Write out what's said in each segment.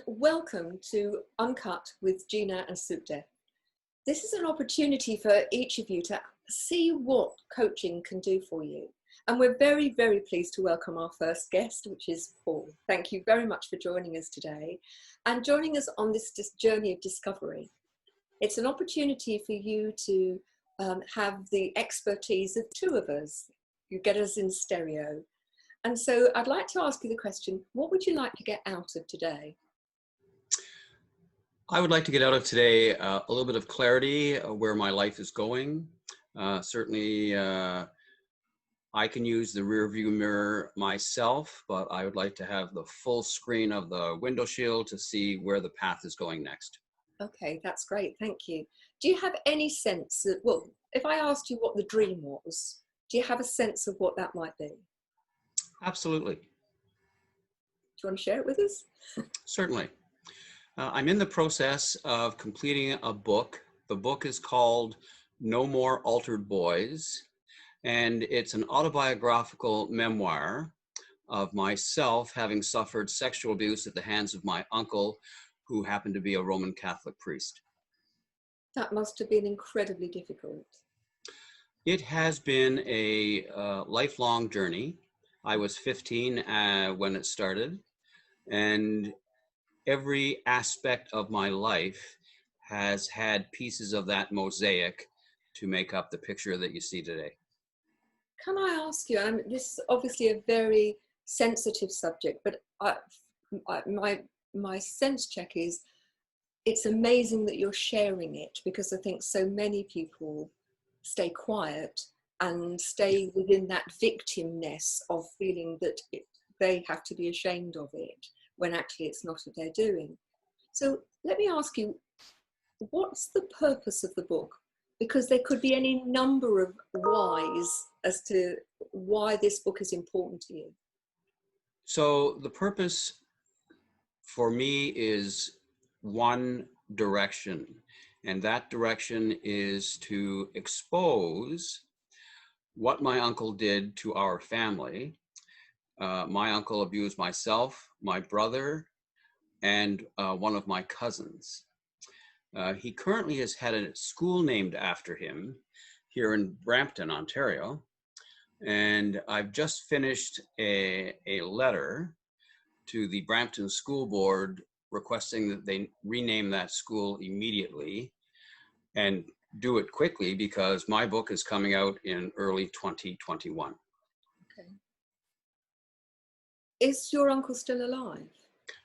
welcome to Uncut with Gina and Sukhdev. This is an opportunity for each of you to see what coaching can do for you. And we're very, very pleased to welcome our first guest, which is Paul. Thank you very much for joining us today and joining us on this journey of discovery. It's an opportunity for you to have the expertise of two of us. You get us in stereo. And so I'd like to ask you the question, what would you like to get out of today? I would like to get out of today a little bit of clarity where my life is going. Certainly, I can use the rear view mirror myself, but I would like to have the full screen of the window shield to see where the path is going next. Okay, that's great. Thank you. Do you have any sense that, well, if I asked you what the dream was, do you have a sense of what that might be? Absolutely. Do you want to share it with us? Certainly. I'm in the process of completing a book. The book is called No More Altered Boys, and it's an autobiographical memoir of myself having suffered sexual abuse at the hands of my uncle, who happened to be a Roman Catholic priest. That must have been incredibly difficult. It has been a lifelong journey. I was 15 when it started, and every aspect of my life has had pieces of that mosaic to make up the picture that you see today. Can I ask you, this is obviously a very sensitive subject, but my sense check is it's amazing that you're sharing it, because I think so many people stay quiet and stay within that victimness of feeling that they have to be ashamed of it, when actually it's not what they're doing. So let me ask you, what's the purpose of the book? Because there could be any number of whys as to why this book is important to you. So the purpose for me is one direction, and that direction is to expose what my uncle did to our family. My uncle abused myself, my brother, and one of my cousins. He currently has had a school named after him here in Brampton, Ontario. And I've just finished a letter to the Brampton School Board requesting that they rename that school immediately and do it quickly, because my book is coming out in early 2021. Okay. Is your uncle still alive?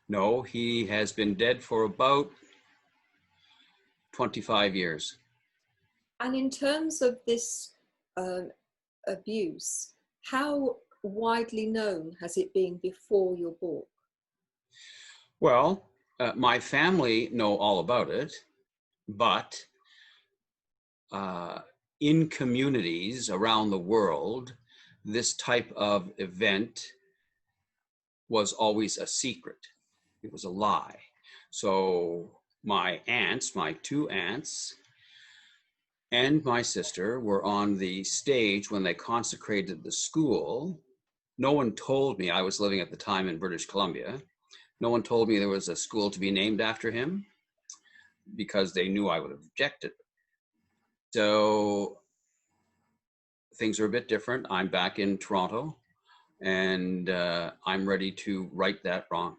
No, he has been dead for about 25 years. And in terms of this abuse, how widely known has it been before your book? Well, my family know all about it, but in communities around the world, this type of event was always a secret. It was a lie. So my aunts, my two aunts, and my sister were on the stage when they consecrated the school. No one told me, I was living at the time in British Columbia, no one told me there was a school to be named after him, because they knew I would have objected. So things are a bit different. I'm back in Toronto, and I'm ready to right that wrong.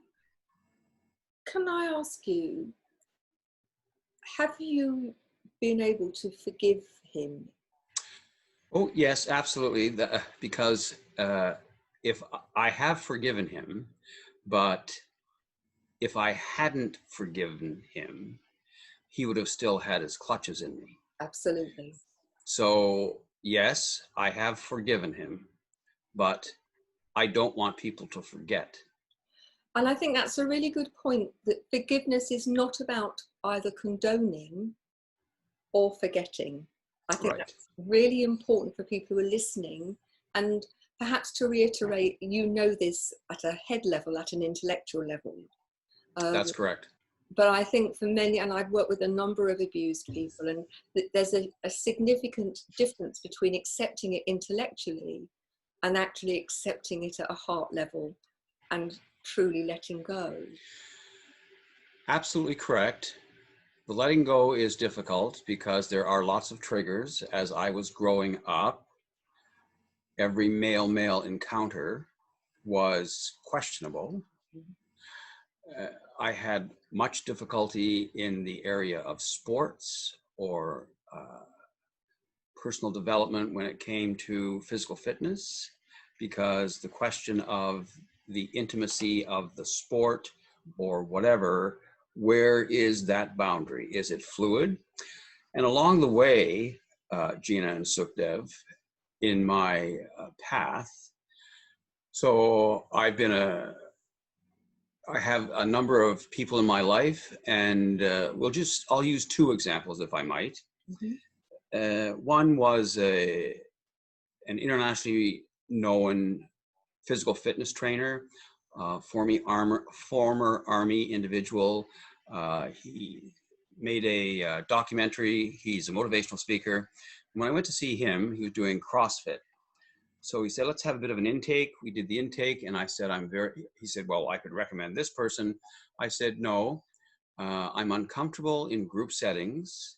Can I ask you, have you been able to forgive him? Oh, yes, absolutely. Because if I have forgiven him, but if I hadn't forgiven him, he would have still had his clutches in me. Absolutely. So yes, I have forgiven him, but I don't want people to forget. And I think that's a really good point, that forgiveness is not about either condoning or forgetting. I think that's really important for people who are listening. And perhaps to reiterate, you know this at a head level, at an intellectual level. That's correct. But I think for many, and I've worked with a number of abused people, and there's a significant difference between accepting it intellectually and actually accepting it at a heart level and truly letting go. Absolutely correct. The letting go is difficult because there are lots of triggers. As I was growing up, every male-male encounter was questionable. Uh, I had much difficulty in the area of sports or personal development when it came to physical fitness, because the question of the intimacy of the sport or whatever, where is that boundary? Is it fluid? And along the way, Gina and Sukhdev, in my path, so I have a number of people in my life, and I'll use two examples if I might. One was an internationally known physical fitness trainer, former Army individual. He made a documentary. He's a motivational speaker. When I went to see him, he was doing CrossFit. So he said, let's have a bit of an intake. We did the intake, and I said, he said, well, I could recommend this person. I said, no, I'm uncomfortable in group settings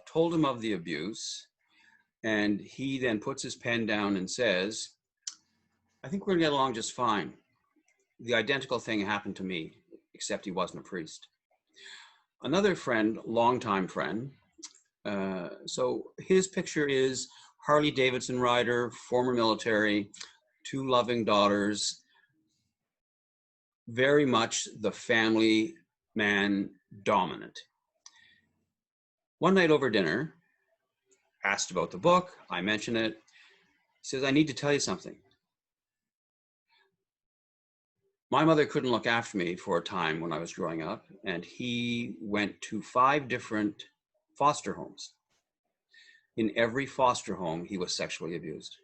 told him of the abuse. And he then puts his pen down and says, I think we're gonna get along just fine. The identical thing happened to me, except he wasn't a priest. Another friend, longtime friend, so his picture is Harley Davidson rider, former military, two loving daughters, very much the family man dominant. One night over dinner, asked about the book, I mention it, he says, I need to tell you something. My mother couldn't look after me for a time when I was growing up, and he went to 5 different foster homes. In every foster home, he was sexually abused.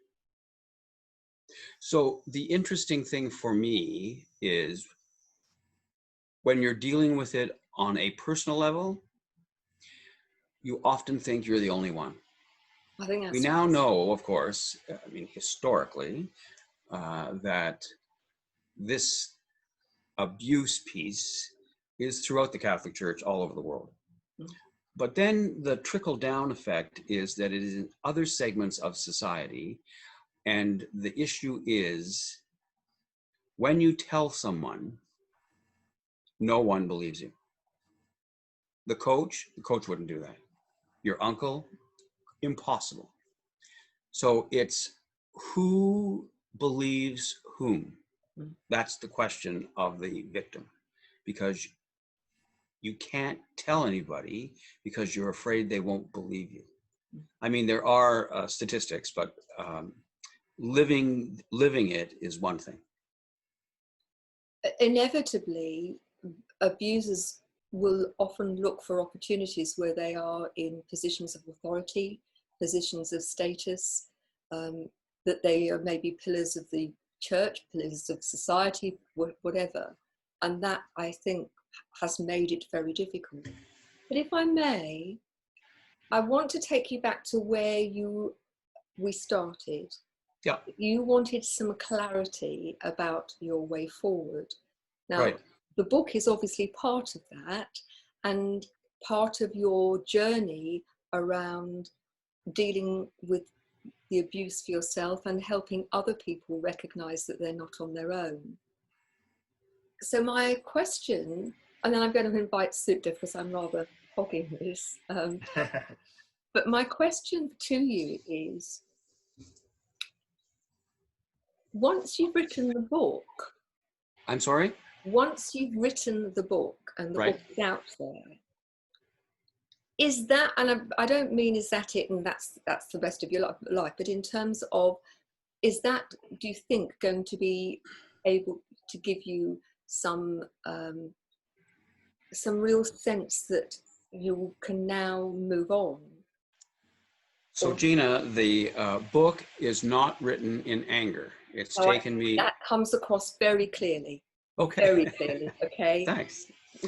So the interesting thing for me is when you're dealing with it on a personal level, you often think you're the only one. I think We now know, of course, I mean, historically, that this abuse piece is throughout the Catholic Church all over the world. But then the trickle down effect is that it is in other segments of society. And the issue is when you tell someone, no one believes you. The coach wouldn't do that. Your uncle, impossible. So it's who believes whom? That's the question of the victim, because you can't tell anybody because you're afraid they won't believe you. I mean, there are statistics, but living it is one thing. Inevitably, abusers will often look for opportunities where they are in positions of authority, positions of status, that they are maybe pillars of the church, pillars of society, whatever. And that, I think, has made it very difficult. But if I may, I want to take you back to where we started. Yeah. You wanted some clarity about your way forward. Now, right. The book is obviously part of that, and part of your journey around dealing with the abuse for yourself and helping other people recognize that they're not on their own. So my question, and then I'm going to invite Sukhdev because I'm rather hogging this, but my question to you is, once you've written the book, I'm sorry? Once you've written the book and the book is out there, is that, and I don't mean is that it and that's the rest of your life, but in terms of, is that, do you think, going to be able to give you some real sense that you can now move on? So Gina, the book is not written in anger. It's taken me... That comes across very clearly. Okay. Very clearly, okay? Thanks.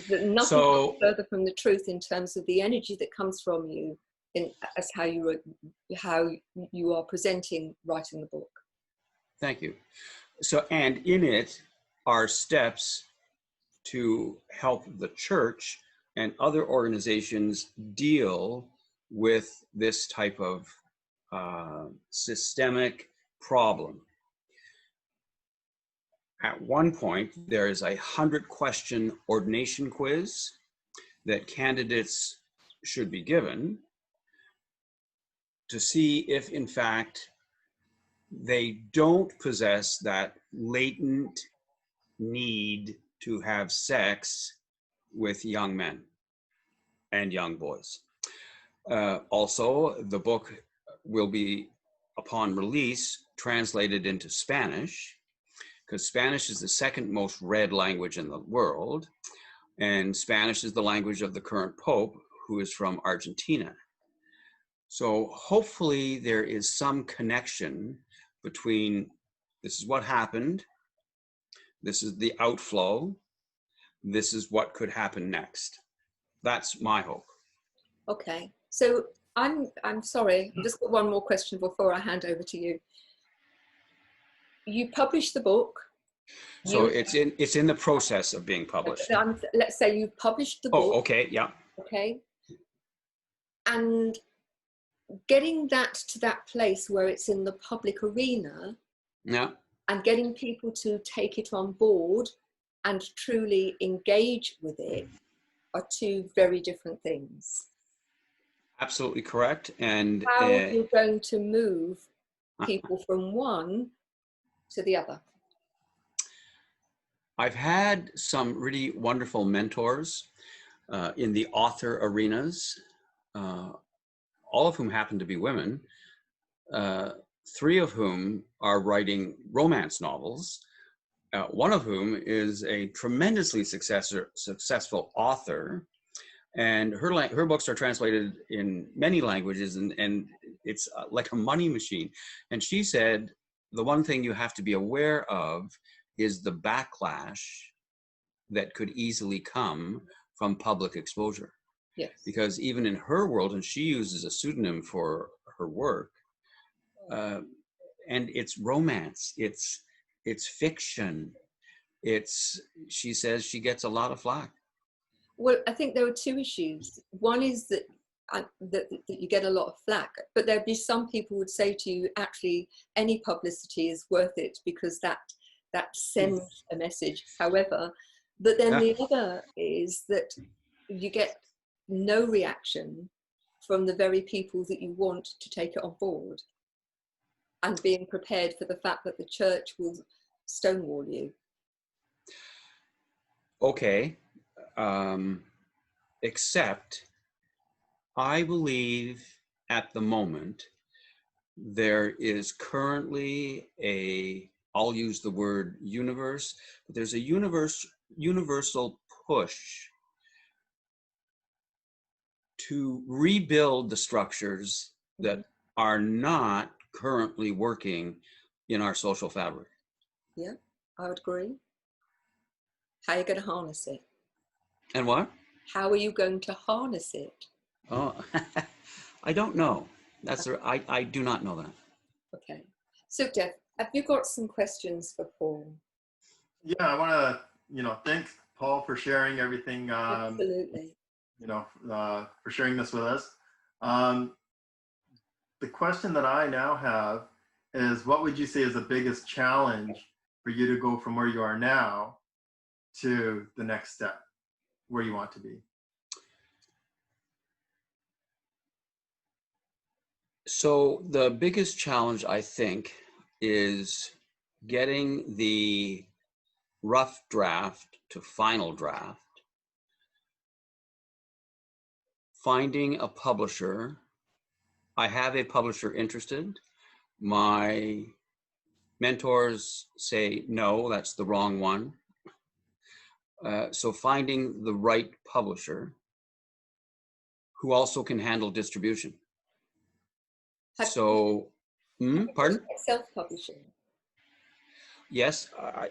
Nothing further from the truth in terms of the energy that comes from you as how you are presenting writing the book. Thank you. So, and in it are steps to help the church and other organizations deal with this type of systemic problem. At one point, there is a 100-question ordination quiz that candidates should be given to see if, in fact, they don't possess that latent need to have sex with young men and young boys. Also, the book will be, upon release, translated into Spanish, because Spanish is the second most read language in the world, and Spanish is the language of the current Pope, who is from Argentina. So hopefully there is some connection between this is what happened, this is the outflow, this is what could happen next. That's my hope. Okay, so I'm sorry, I've just got one more question before I hand over to you. You published the book. So it's in the process of being published. Let's say you published the book. Oh, okay, yeah. Okay. And getting that to that place where it's in the public arena, yeah, and getting people to take it on board and truly engage with it are two very different things. Absolutely correct. And how are you going to move people from one to the other? I've had some really wonderful mentors in the author arenas, all of whom happen to be women, 3 of whom are writing romance novels, one of whom is a tremendously successful author, and her books are translated in many languages, and it's like a money machine. And she said, the one thing you have to be aware of is the backlash that could easily come from public exposure. Yes. Because even in her world, and she uses a pseudonym for her work, and it's romance, it's fiction, she says she gets a lot of flack. Well, I think there are 2 issues. One is that you get a lot of flack, but there'd be some people would say to you, actually, any publicity is worth it because that sends a message. However, but then the other is that you get no reaction from the very people that you want to take it on board, and being prepared for the fact that the church will stonewall you. Okay. Except I believe at the moment there is currently I'll use the word universe, but there's a universal push to rebuild the structures that are not currently working in our social fabric. Yeah, I would agree. How are you going to harness it? And what? How are you going to harness it? Oh, I don't know. I do not know that. Okay. Sukhdev, have you got some questions for Paul? Yeah, I want to, thank Paul for sharing everything. Absolutely. For sharing this with us. The question that I now have is, what would you say is the biggest challenge for you to go from where you are now to the next step, where you want to be? So the biggest challenge, I think, is getting the rough draft to final draft, finding a publisher. I have a publisher interested. My mentors say, no, that's the wrong one. So finding the right publisher who also can handle distribution. Pardon? Self-publishing. Yes,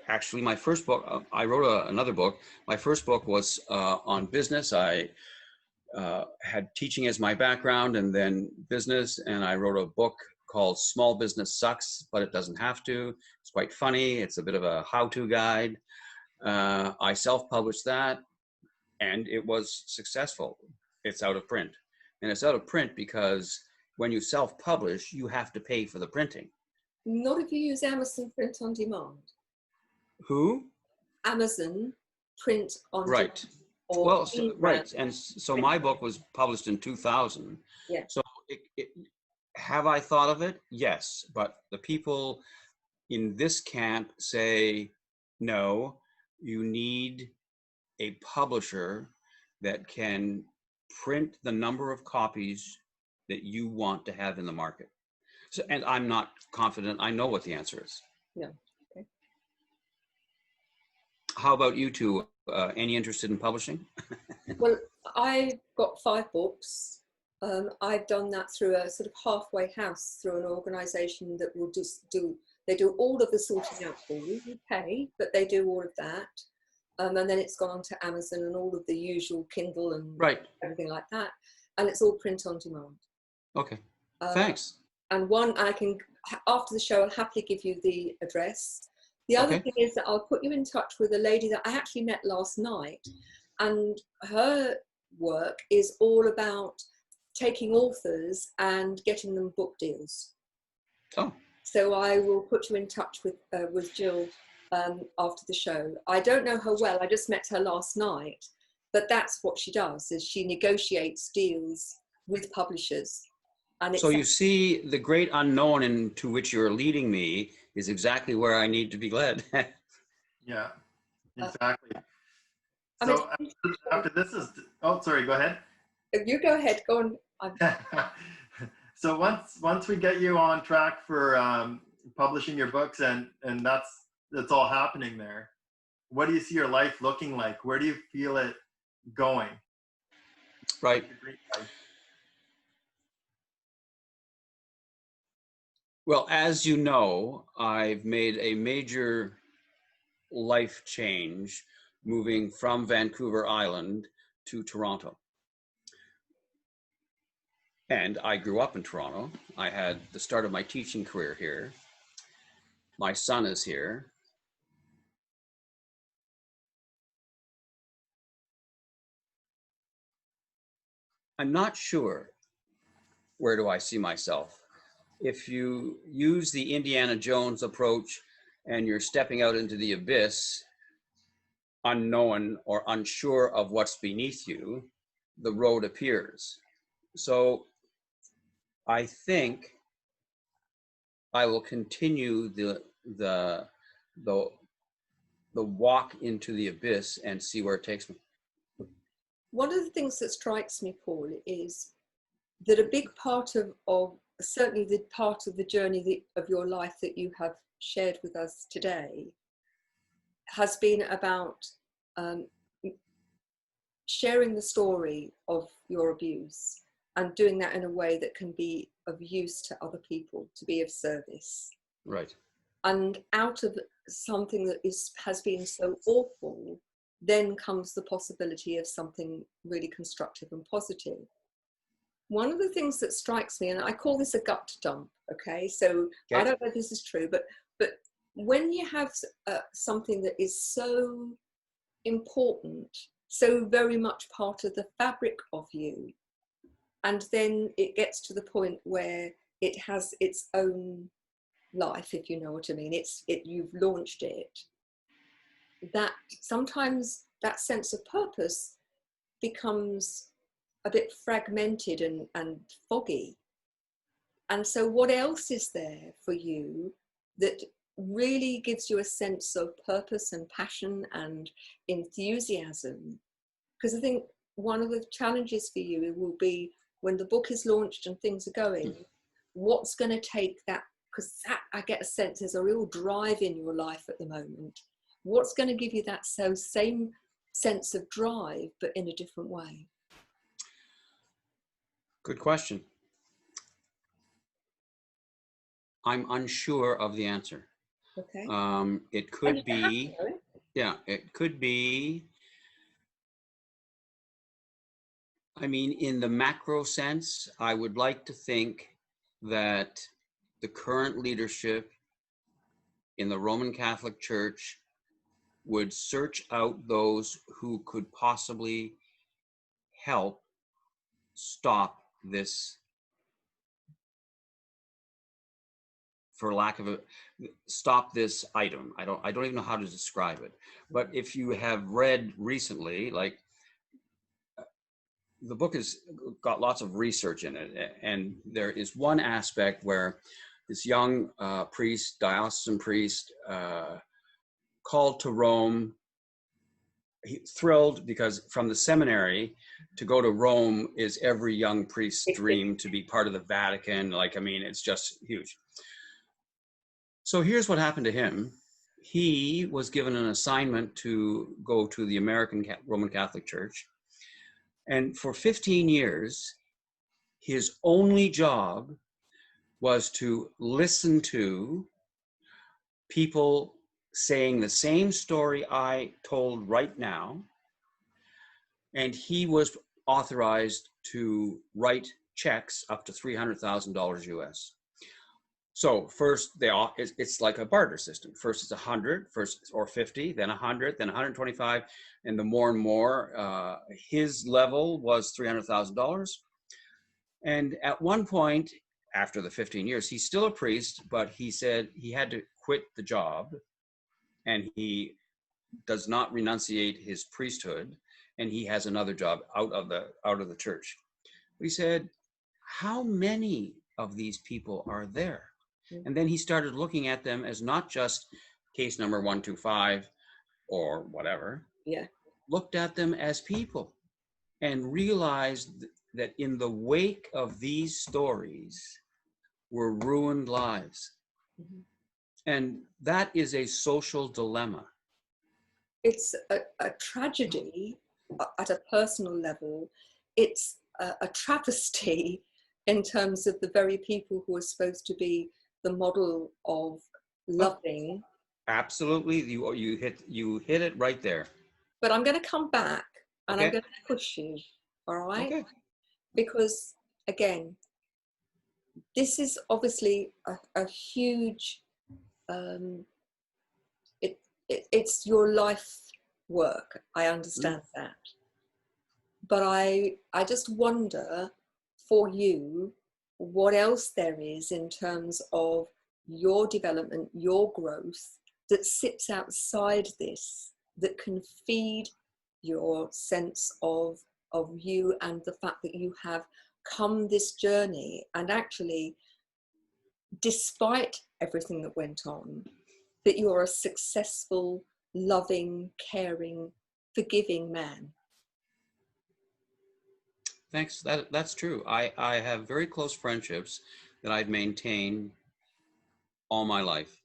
actually, my first book, I wrote another book. My first book was on business. I had teaching as my background and then business, and I wrote a book called Small Business Sucks, but It Doesn't Have to. It's quite funny. It's a bit of a how-to guide. I self-published that, and it was successful. It's out of print. And it's out of print because when you self-publish, you have to pay for the printing. Not if you use Amazon Print on Demand. Who? Amazon Print on Right. Demand. Or Well, right. And so my book was published in 2000. Yeah. So have I thought of it? Yes. But the people in this camp say, no, you need a publisher that can print the number of copies that you want to have in the market. So, and I'm not confident I know what the answer is. No. Okay. How about you two? Any interested in publishing? Well, I've got 5 books. I've done that through a sort of halfway house, through an organisation that will just they do all of the sorting out for you. You pay, but they do all of that. And then it's gone on to Amazon and all of the usual Kindle and Right. everything like that. And it's all print on demand. Okay. Thanks. And one, I can, after the show, I'll happily give you the address. The other thing is that I'll put you in touch with a lady that I actually met last night. And her work is all about taking authors and getting them book deals. Oh. So I will put you in touch with Jill after the show. I don't know her well. I just met her last night. But that's what she does, is she negotiates deals with publishers. And so you see, the great unknown into which you're leading me is exactly where I need to be led. Yeah, exactly. I mean, So after this is, oh, sorry, go ahead. You go ahead, go on. So once we get you on track for publishing your books and that's all happening there, what do you see your life looking like? Where do you feel it going? Right. Well, as you know, I've made a major life change moving from Vancouver Island to Toronto. And I grew up in Toronto. I had the start of my teaching career here. My son is here. I'm not sure where do I see myself. If you use the Indiana Jones approach and you're stepping out into the abyss, unknown or unsure of what's beneath you, the road appears. So I think I will continue the walk into the abyss and see where it takes me. One of the things that strikes me, Paul, is that a big part of certainly the part of the journey of your life that you have shared with us today has been about sharing the story of your abuse and doing that in a way that can be of use to other people, to be of service. Right. And out of something that has been so awful, then comes the possibility of something really constructive and positive. One of the things that strikes me, and I call this a gut dump, okay? So I don't know if this is true, but when you have something that is so important, so very much part of the fabric of you, and then it gets to the point where it has its own life, if you know what I mean, you've launched it, that sometimes that sense of purpose becomes a bit fragmented and foggy. And so what else is there for you that really gives you a sense of purpose and passion and enthusiasm? Because I think one of the challenges for you will be when the book is launched and things are going, what's going to take that? Because that, I get a sense, there's a real drive in your life at the moment. What's going to give you that same sense of drive, but in a different way? Good question. I'm unsure of the answer. Okay. It could be, it could be, I mean, in the macro sense, I would like to think that the current leadership in the Roman Catholic Church would search out those who could possibly help stop this, for lack of a, stop this item. I don't even know how to describe it. But if you have read recently, like, the book has got lots of research in it, and there is one aspect where this young priest, diocesan priest, called to Rome. He thrilled because from the seminary to go to Rome is every young priest's dream, to be part of the Vatican. Like, I mean, it's just huge. So here's what happened to him. He was given an assignment to go to the American Roman Catholic Church. And for 15 years, his only job was to listen to people saying the same story I told right now. And he was authorized to write checks up to $300,000 US. So first, it's like a barter system. First it's 100, first or 50, then 100, then 125, and the more and more, his level was $300,000. And at one point, after the 15 years, he's still a priest, but he said he had to quit the job, and he does not renunciate his priesthood, and he has another job out of the church. But he said, how many of these people are there? And then he started looking at them as not just case number 125 or whatever. Yeah. Looked at them as people and realized that in the wake of these stories were ruined lives. Mm-hmm. And that is a social dilemma. It's a tragedy at a personal level. It's a travesty in terms of the very people who are supposed to be the model of loving. Absolutely, you hit it right there. But I'm going to come back and Okay. I'm going to push you, all right? Okay. Because again, this is obviously a huge. It's your life work. I understand that, but I just wonder for you what else there is in terms of your development, your growth that sits outside this, that can feed your sense of you and the fact that you have come this journey, and actually, despite everything that went on, that you're a successful, loving, caring, forgiving man. Thanks. That's true. I have very close friendships that I've maintained all my life,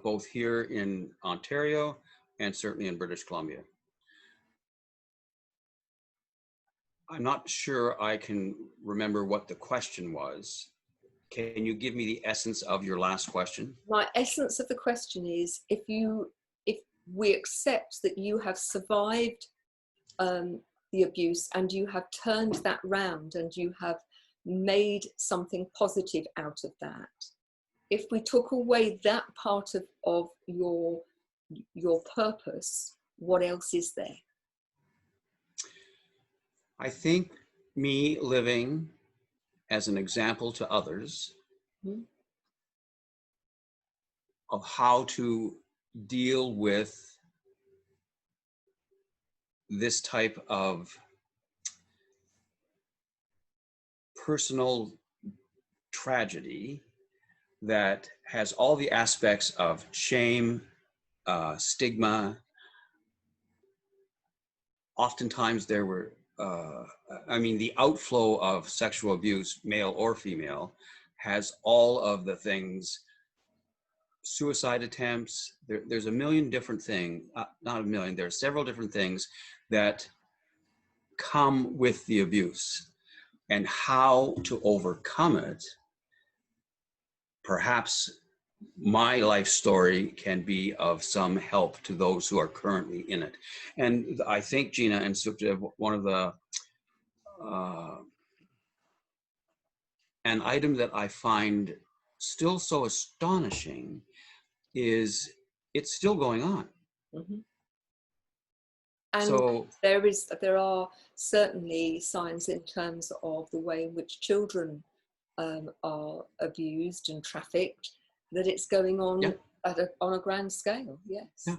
both here in Ontario and certainly in British Columbia. I'm not sure I can remember what the question was. Can you give me the essence of your last question? My essence of the question is, if we accept that you have survived the abuse and you have turned that round and you have made something positive out of that, if we took away that part of your purpose, what else is there? I think me living as an example to others of how to deal with this type of personal tragedy that has all the aspects of shame, stigma. Oftentimes there were, the outflow of sexual abuse, male or female, has all of the things, suicide attempts. There's a million different things, not a million, there are several different things that come with the abuse, and how to overcome it. Perhaps my life story can be of some help to those who are currently in it. And I think, Gina and Sukhdev, one of the, an item that I find still so astonishing is it's still going on. And So there are certainly signs in terms of the way in which children are abused and trafficked, that it's going on yeah, on a grand scale. Yes. yeah,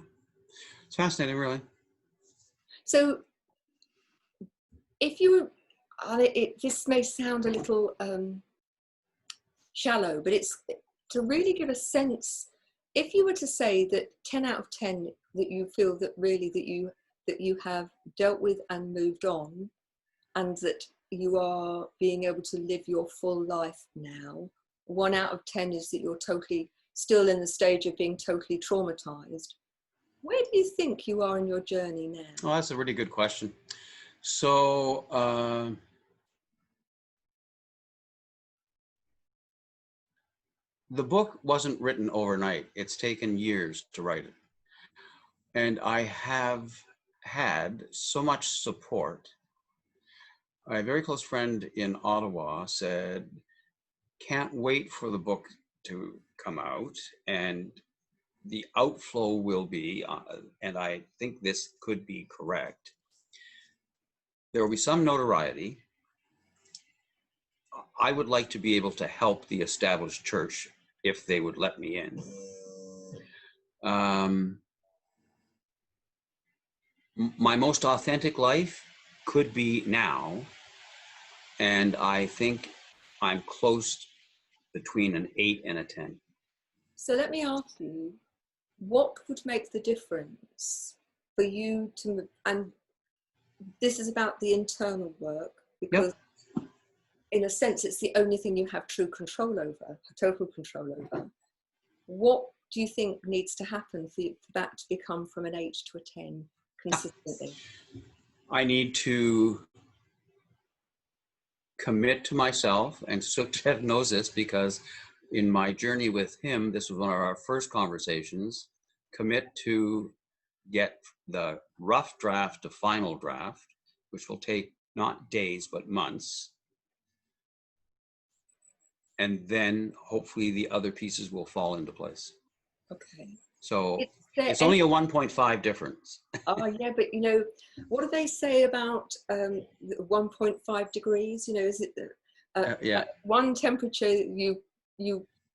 it's fascinating, really. So if you, this may sound a little shallow, but it's to really give a sense. If you were to say that 10 out of 10 that you feel that really that you have dealt with and moved on, and that you are being able to live your full life now, 1 out of 10 is that you're totally still in the stage of being totally traumatized. Where do you think you are in your journey now? Oh, that's a really good question. So the book wasn't written overnight. It's taken years to write it. And I have had so much support. A very close friend in Ottawa said, can't wait for the book to come out, and the outflow will be, and I think this could be correct, there will be some notoriety. I would like to be able to help the established church if they would let me in. My most authentic life could be now, and I think I'm close between an 8 and a 10. So let me ask you, what would make the difference for you to, and this is about the internal work, because in a sense it's the only thing you have true control over, total control over. What do you think needs to happen for that to become from an 8 to a 10 consistently? I need to commit to myself, and Sukhdev knows this because in my journey with him, this was one of our first conversations, commit to get the rough draft to final draft, which will take not days, but months. And then hopefully the other pieces will fall into place. Okay. So it's only a 1.5 difference. Oh yeah, but you know, what do they say about 1.5 degrees? You know, is it Yeah. One temperature you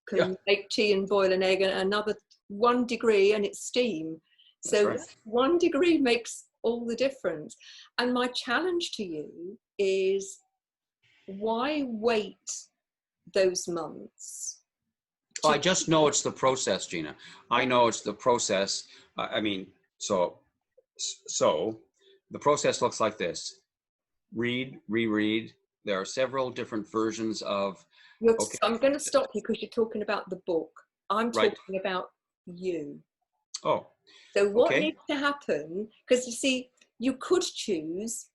can make tea and boil an egg, and another 1 degree and it's steam. So right. 1 degree makes all the difference. And my challenge to you is, why wait those months? Oh, I just know it's the process, Gina. I know it's the process. I mean, so the process looks like this: read, reread. There are several different versions of. Okay. I'm going to stop you because you're talking about the book. I'm talking about you. Oh. So what needs to happen? Because you see, you could choose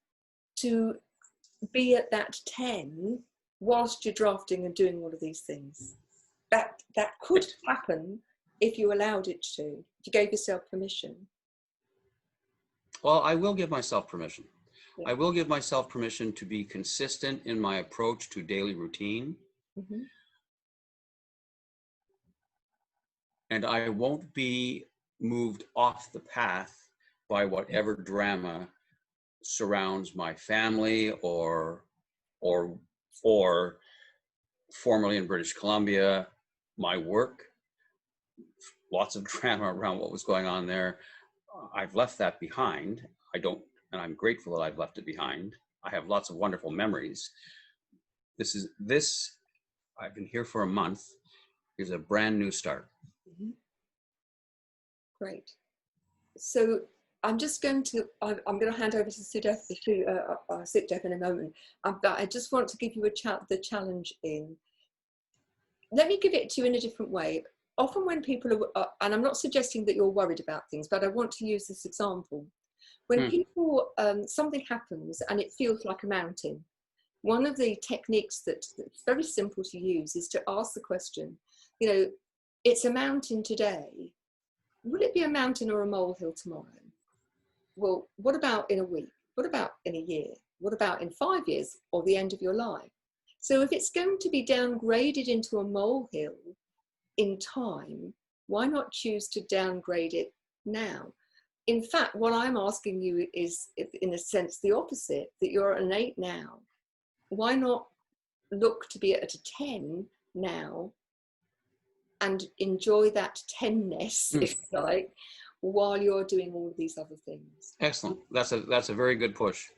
to be at that 10 whilst you're drafting and doing all of these things. That could happen if you allowed it to, if you gave yourself permission. Well, I will give myself permission. Yeah. I will give myself permission to be consistent in my approach to daily routine. Mm-hmm. And I won't be moved off the path by whatever drama surrounds my family or formerly in British Columbia, my work. Lots of drama around what was going on there. I've left that behind. And I'm grateful that I've left it behind. I have lots of wonderful memories. I've been here for a month, is a brand new start. Mm-hmm. Great. So I'm just going to, I'm going to hand over to Sukhdev in a moment. But I just want to give you the challenge in. Let me give it to you in a different way. Often when people are, and I'm not suggesting that you're worried about things, but I want to use this example. When people, something happens and it feels like a mountain, one of the techniques that's very simple to use is to ask the question, you know, it's a mountain today. Will it be a mountain or a molehill tomorrow? Well, what about in a week? What about in a year? What about in 5 years or the end of your life? So if it's going to be downgraded into a molehill in time, why not choose to downgrade it now? in fact, what I'm asking you is, in a sense, the opposite, that you're an 8 now. Why not look to be at a 10 now and enjoy that 10ness, if you like, while you're doing all of these other things? Excellent. That's a very good push.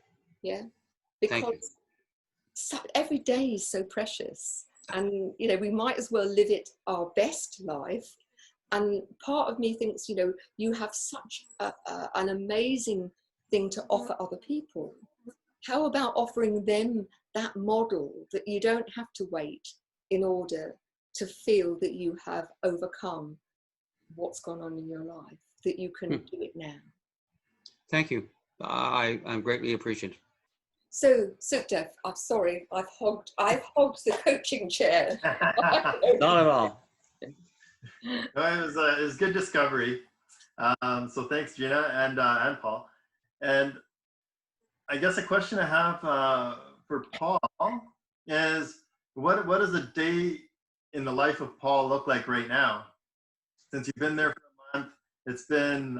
Yeah, Thank you. because every day is so precious, and you know, we might as well live it our best life. And part of me thinks, you know, you have such an amazing thing to offer other people. How about offering them that model, that you don't have to wait in order to feel that you have overcome what's gone on in your life, that you can do it now? Thank you. I'm greatly appreciative. So, Sukhdev, I'm sorry, I've hogged the coaching chair. Not at all. It was good discovery. So thanks, Gina and Paul. And I guess a question I have for Paul is, what does a day in the life of Paul look like right now? Since you've been there for a month, it's been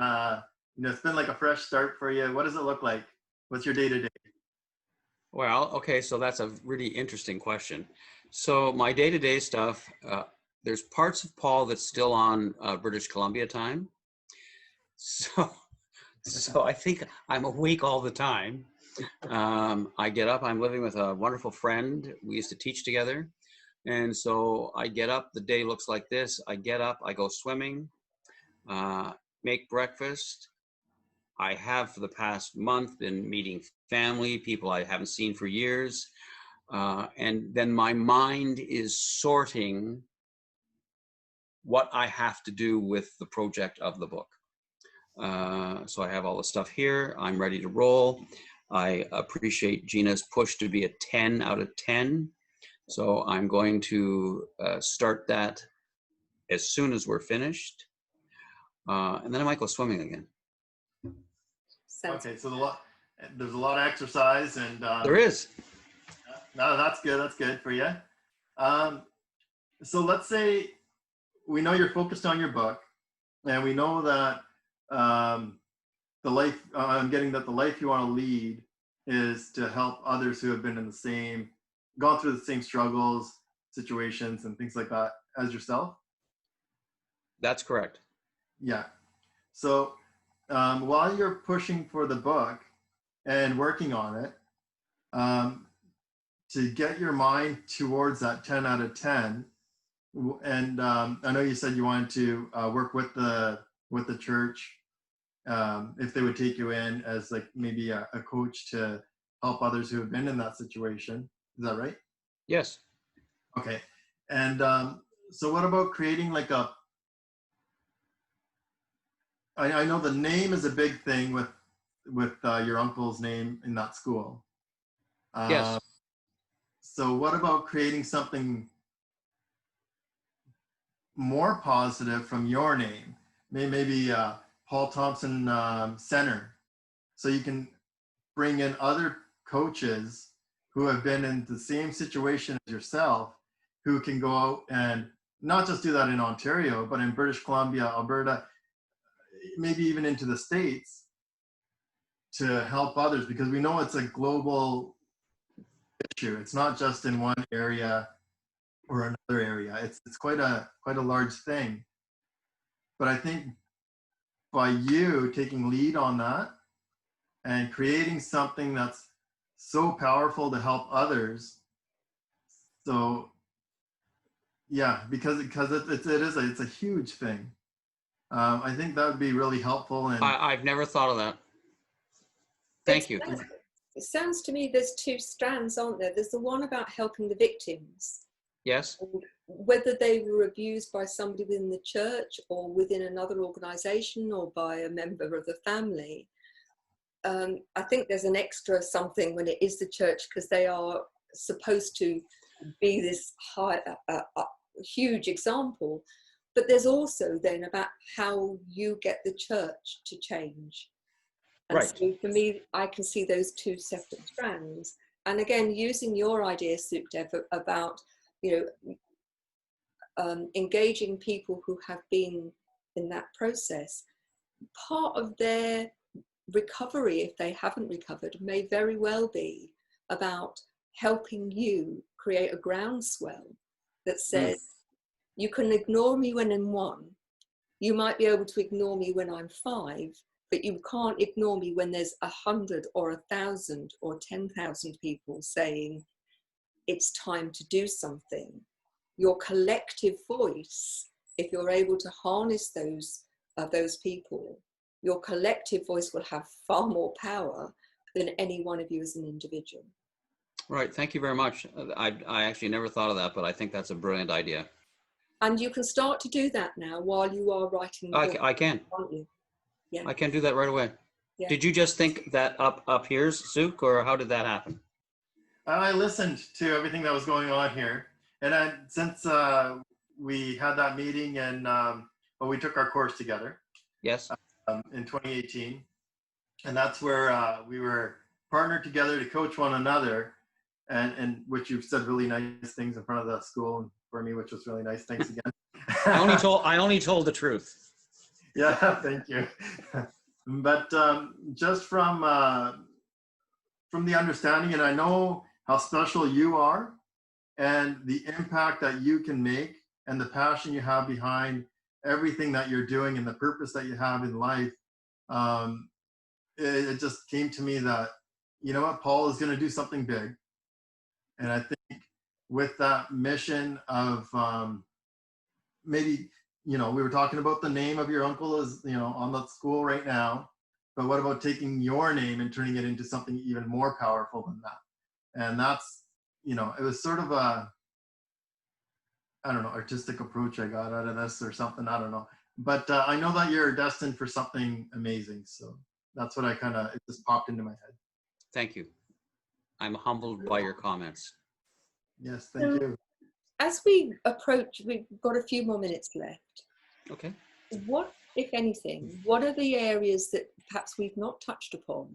it's been like a fresh start for you. What does it look like? What's your day to day? Well, okay, so that's a really interesting question. So my day-to-day stuff, there's parts of Paul that's still on British Columbia time. So I think I'm awake all the time. I get up, I'm living with a wonderful friend. We used to teach together. And so I get up, the day looks like this. I get up, I go swimming, make breakfast. I have for the past month been meeting family, people I haven't seen for years. And then my mind is sorting what I have to do with the project of the book. So I have all the stuff here. I'm ready to roll. I appreciate Gina's push to be a 10 out of 10. So I'm going to start that as soon as we're finished. And then I might go swimming again. Okay, so there's a lot of exercise, and there is. No, that's good. That's good for you. So let's say we know you're focused on your book, and we know that the life I'm getting that the life you want to lead is to help others who have been in gone through the same struggles, situations, and things like that as yourself. That's correct. Yeah. So while you're pushing for the book and working on it, to get your mind towards that 10 out of 10, and I know you said you wanted to work with the church, if they would take you in as like maybe a coach to help others who have been in that situation. Is that right? Yes. Okay. And so what about creating like I know the name is a big thing with your uncle's name in that school. Yes. So what about creating something more positive from your name? Maybe Paul Thompson Center. So you can bring in other coaches who have been in the same situation as yourself, who can go out and not just do that in Ontario, but in British Columbia, Alberta, maybe even into the States, to help others, because we know it's a global issue. It's not just in one area or another area. It's quite a large thing. But I think by you taking lead on that and creating something that's so powerful to help others, so yeah, because it's a huge thing. I think that would be really helpful. And I've never thought of that. Thank you. It sounds to me there's two strands, aren't there? There's the one about helping the victims. Yes. Whether they were abused by somebody within the church or within another organization or by a member of the family. I think there's an extra something when it is the church, because they are supposed to be this huge example. But there's also then about how you get the church to change. And right. So for me, I can see those two separate strands. And again, using your idea, Sukhdev, about engaging people who have been in that process, part of their recovery, if they haven't recovered, may very well be about helping you create a groundswell that says, you can ignore me when I'm 1. You might be able to ignore me when I'm 5, but you can't ignore me when there's 100 or 1,000 or 10,000 people saying it's time to do something. Your collective voice, if you're able to harness those people, your collective voice will have far more power than any one of you as an individual. Right. Thank you very much. I actually never thought of that, but I think that's a brilliant idea. And you can start to do that now while you are writing the book, I can. can't you? Yeah. I can do that right away. Yeah. Did you just think that up here's Suk, or how did that happen? I listened to everything that was going on here, and since we had that meeting and we took our course together. Yes. In 2018, and that's where we were partnered together to coach one another, and which you've said really nice things in front of the school and for me, which was really nice. Thanks again. I only told the truth. Yeah, thank you. But just from the understanding, and I know how special you are and the impact that you can make and the passion you have behind everything that you're doing and the purpose that you have in life, it just came to me that, you know what, Paul is going to do something big. And I think with that mission of maybe, we were talking about the name of your uncle is, on the school right now, but what about taking your name and turning it into something even more powerful than that? And that's, it was sort of a, I don't know, artistic approach I got out of this or something, I don't know. But I know that you're destined for something amazing. So that's what it just popped into my head. Thank you. I'm humbled by your comments. Yes, thank you. As we approach, we've got a few more minutes left. Okay. What, if anything, what are the areas that perhaps we've not touched upon?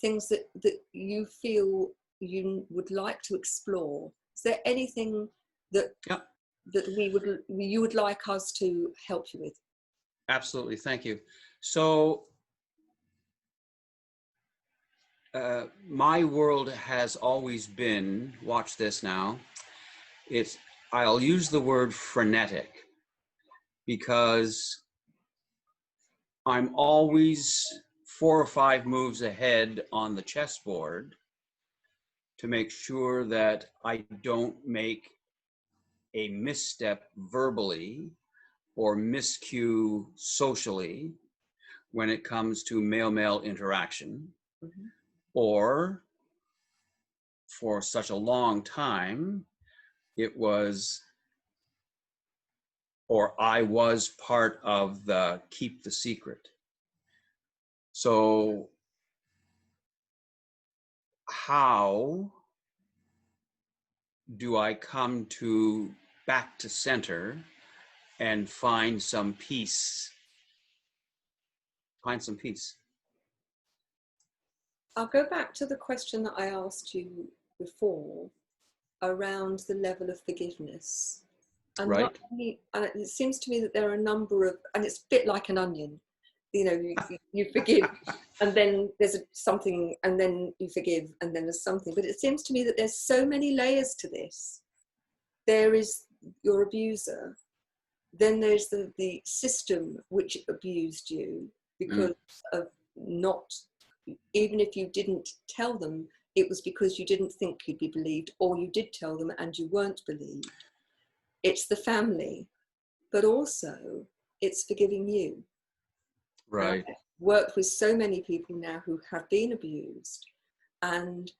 Things that you feel you would like to explore? Is there anything that you would like us to help you with? Absolutely. Thank you. So my world has always been, watch this now, I'll use the word frenetic, because I'm always 4 or 5 moves ahead on the chessboard to make sure that I don't make a misstep verbally or miscue socially when it comes to male-male interaction. Mm-hmm. Or for such a long time, I was part of the keep the secret. So how do I come back to center and find some peace? Find some peace. I'll go back to the question that I asked you before around the level of forgiveness. And right. And it seems to me that there are a number of, and it's a bit like an onion, you forgive, and then there's something, and then you forgive, and then there's something. But it seems to me that there's so many layers to this. There is your abuser, then there's the system which abused you because of not, even if you didn't tell them, it was because you didn't think you'd be believed, or you did tell them and you weren't believed. It's the family, but also it's forgiving you. Right. I've worked with so many people now who have been abused, and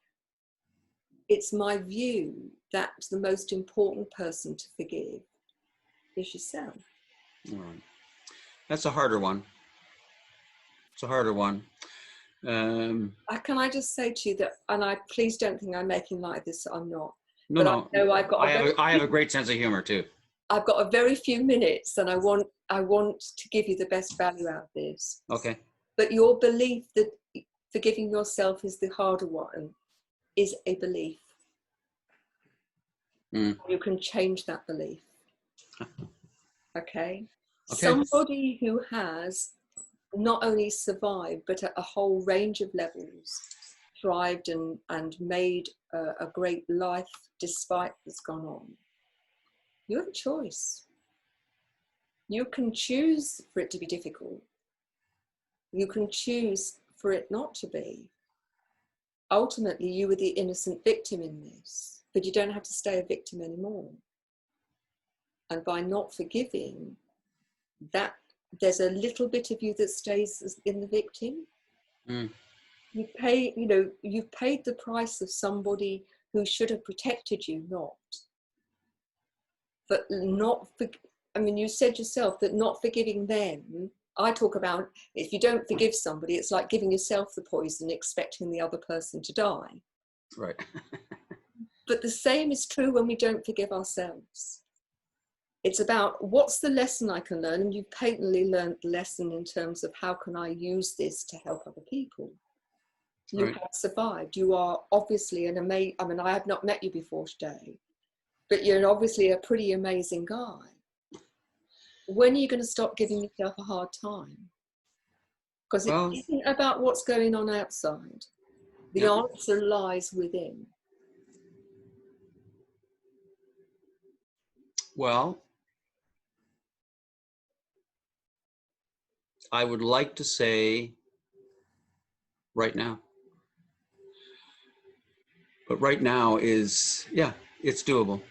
it's my view that the most important person to forgive is yourself. Right. That's a harder one. It's a harder one. Can I just say to you that, and please don't think I'm making light of this, I'm not. No, but no. I have a great sense of humor too. I've got a very few minutes, and I want to give you the best value out of this. Okay. But your belief that forgiving yourself is the harder one is a belief. You can change that belief. Okay? Somebody who has not only survived, but at a whole range of levels, thrived and made a great life despite what's gone on. You have a choice. You can choose for it to be difficult. You can choose for it not to be. Ultimately, you were the innocent victim in this, but you don't have to stay a victim anymore. And by not forgiving, that there's a little bit of you that stays in the victim. Mm. You've paid the price of somebody who should have protected you, not. But you said yourself that not forgiving them, I talk about if you don't forgive somebody, it's like giving yourself the poison, expecting the other person to die. Right. But the same is true when we don't forgive ourselves. It's about what's the lesson I can learn, and you've patently learned the lesson in terms of how can I use this to help other people. You have survived. You are obviously an amazing, I have not met you before today, but you're obviously a pretty amazing guy. When are you going to stop giving yourself a hard time? Because it isn't about what's going on outside. The answer lies within. Well, I would like to say right now. But right now is, it's doable.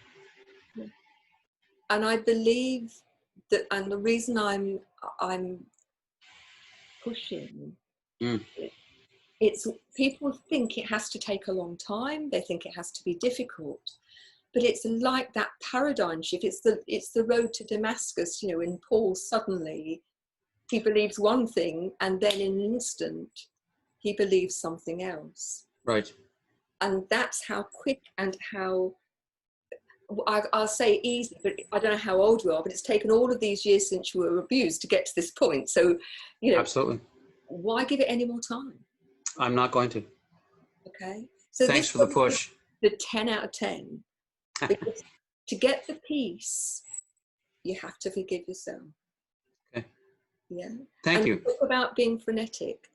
And I believe that, and the reason I'm pushing, it's people think it has to take a long time. They think it has to be difficult, but it's like that paradigm shift. It's the road to Damascus. In Paul, suddenly he believes one thing, and then in an instant he believes something else. Right. And that's how quick and how, I'll say easy, but I don't know how old you are, but it's taken all of these years since you were abused to get to this point. So, Absolutely. Why give it any more time? I'm not going to. Okay. So thanks for the push. The 10 out of 10. Because to get the peace, you have to forgive yourself. Okay. Yeah. Thank you. Talk about being frenetic.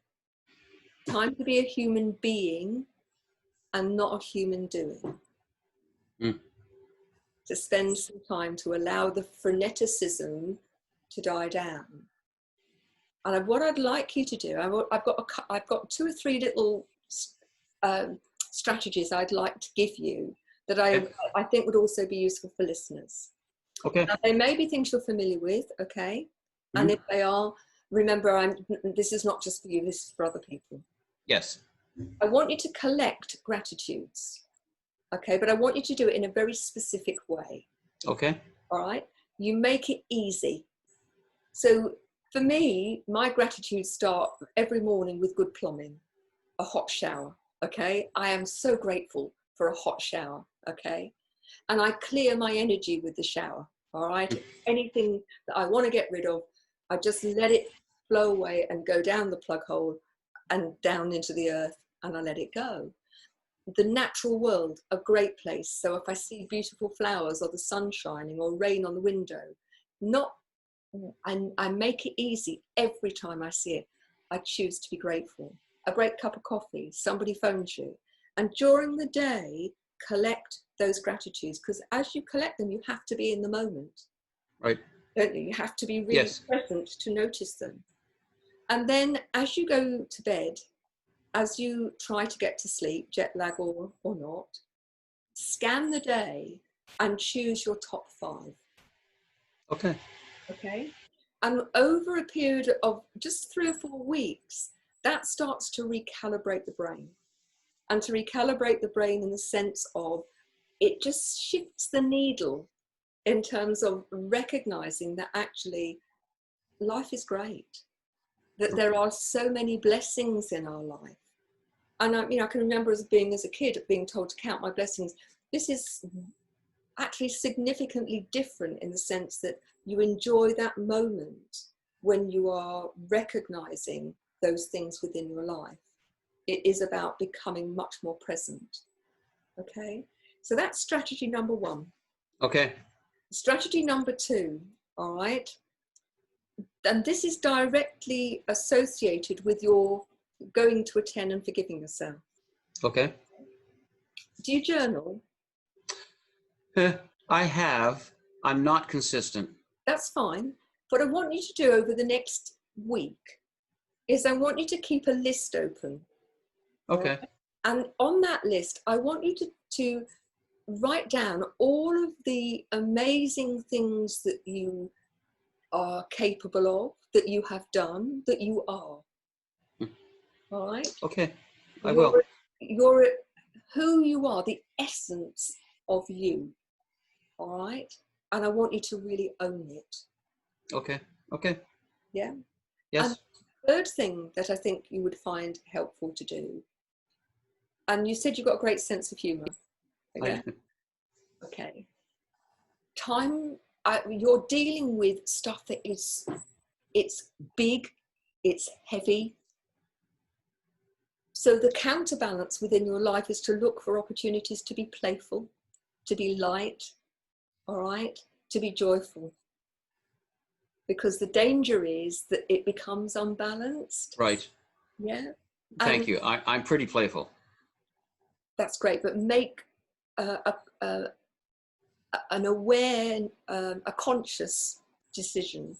Time to be a human being and not a human doing. To spend some time to allow the freneticism to die down. And what I'd like you to do, I've got 2 or 3 little strategies I'd like to give you that I think would also be useful for listeners. Okay. Now, they may be things you're familiar with, okay? And if they are, remember, this is not just for you, this is for other people. Yes. I want you to collect gratitudes, okay? But I want you to do it in a very specific way. Okay. All right? You make it easy. So for me, my gratitudes start every morning with good plumbing, a hot shower, okay? I am so grateful for a hot shower, okay? And I clear my energy with the shower, all right? Anything that I want to get rid of, I just let it flow away and go down the plug hole and down into the earth, and I let it go. The natural world, a great place. So if I see beautiful flowers or the sun shining or rain on the window, I make it easy every time I see it. I choose to be grateful. A great cup of coffee, somebody phones you. And during the day, collect those gratitudes, because as you collect them, you have to be in the moment. Right. Don't you? You have to be really present to notice them. And then as you go to bed, as you try to get to sleep, jet lag or not, scan the day and choose your top 5. Okay. Okay. And over a period of just 3 or 4 weeks, that starts to recalibrate the brain. And to recalibrate the brain in the sense of it just shifts the needle in terms of recognizing that actually life is great, that there are so many blessings in our life. And I can remember as a kid being told to count my blessings. This is actually significantly different in the sense that you enjoy that moment when you are recognizing those things within your life. It is about becoming much more present. Okay, so that's strategy number 1. Okay. Strategy number 2, all right, and this is directly associated with your going to a 10 and forgiving yourself. Okay. Do you journal? I have. I'm not consistent. That's fine. What I want you to do over the next week is I want you to keep a list open. Okay. And on that list, I want you to write down all of the amazing things that you are capable of, that you have done, that you are. All right? Okay. I will. You're who you are, the essence of you. All right? And I want you to really own it. Okay. Okay. Yeah? Yes. And the third thing that I think you would find helpful to do, and you said you've got a great sense of humor. Yeah? Okay. You're dealing with stuff that it's big, it's heavy. So the counterbalance within your life is to look for opportunities to be playful, to be light, all right, to be joyful. Because the danger is that it becomes unbalanced. Right. Yeah. Thank you. I'm pretty playful. That's great, but make an aware, a conscious decision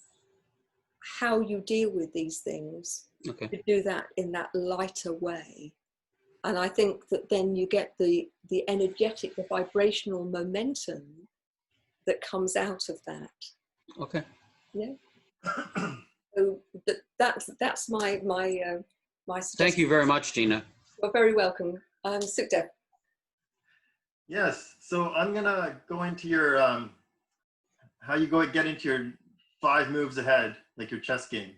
how you deal with these things. Okay. To do that in that lighter way. And I think that then you get the energetic, the vibrational momentum that comes out of that. Okay. Yeah. So that's my suggestion. Thank you very much, Gina. You're very welcome. Sukhdev. Yes. So I'm gonna go into your how you get into your 5 moves ahead, like your chess game.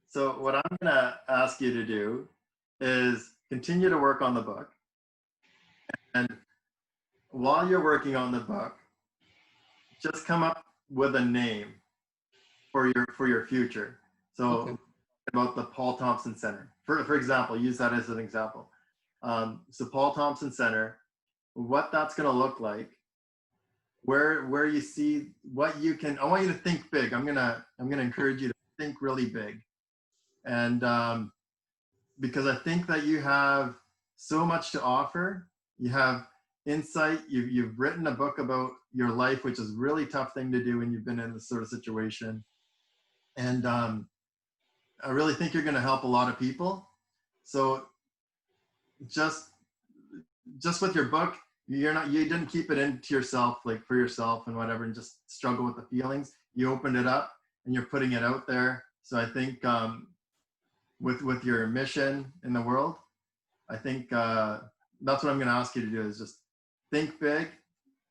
So what I'm gonna ask you to do is continue to work on the book, and while you're working on the book, just come up with a name for your future. So Okay. about the Paul Thompson Center, for example, use that as an example. So Paul Thompson Center, what that's going to look like, where you see what you can. I want you to think big. I'm gonna encourage you to think really big, and because I think that you have so much to offer. You have insight. You've written a book about your life, which is a really tough thing to do when you've been in this sort of situation, and I really think you're going to help a lot of people. So just with your book, you didn't keep it into yourself, like for yourself and whatever, and just struggle with the feelings. You opened it up and you're putting it out there. So I think with your mission in the world, I think that's what I'm going to ask you to do, is just think big,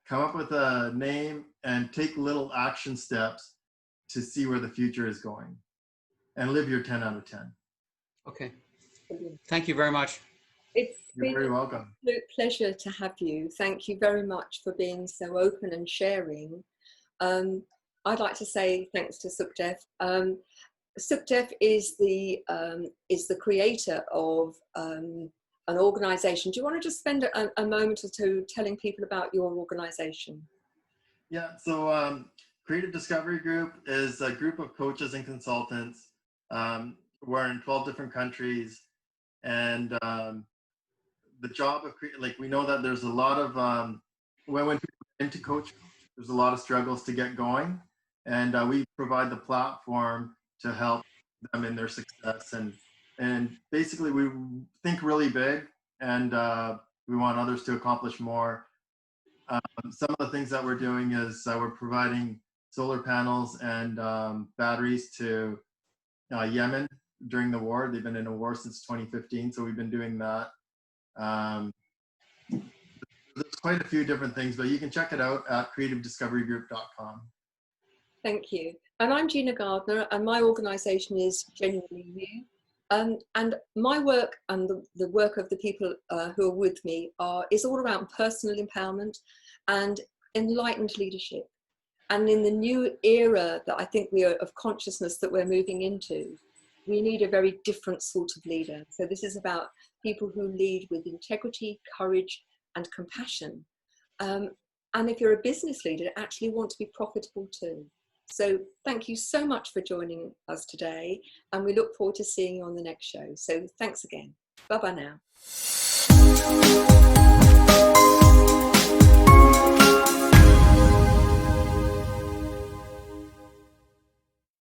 come up with a name, and take little action steps to see where the future is going, and live your 10 out of 10. Okay. Thank you very much. You're very welcome. It's a pleasure to have you. Thank you very much for being so open and sharing. I'd like to say thanks to Sukhdev. Sukhdev is the creator of an organization. Do you want to just spend a moment or two telling people about your organization? Yeah, so Creative Discovery Group is a group of coaches and consultants. We're in 12 different countries, and the job of we know that there's a lot of when people get into coaching, there's a lot of struggles to get going, and we provide the platform to help them in their success, and basically we think really big, and we want others to accomplish more. Some of the things that we're doing is we're providing solar panels and batteries to Yemen during the war. They've been in a war since 2015, so we've been doing that. There's quite a few different things, but you can check it out at creativediscoverygroup.com. Thank you. And I'm Gina Gardiner, and my organisation is Genuinely You. And my work and the work of the people who are with me is all around personal empowerment and enlightened leadership. And in the new era that I think of consciousness that we're moving into, we need a very different sort of leader. So this is about people who lead with integrity, courage, and compassion. And if you're a business leader, actually want to be profitable too. So thank you so much for joining us today, and we look forward to seeing you on the next show. So thanks again. Bye-bye now.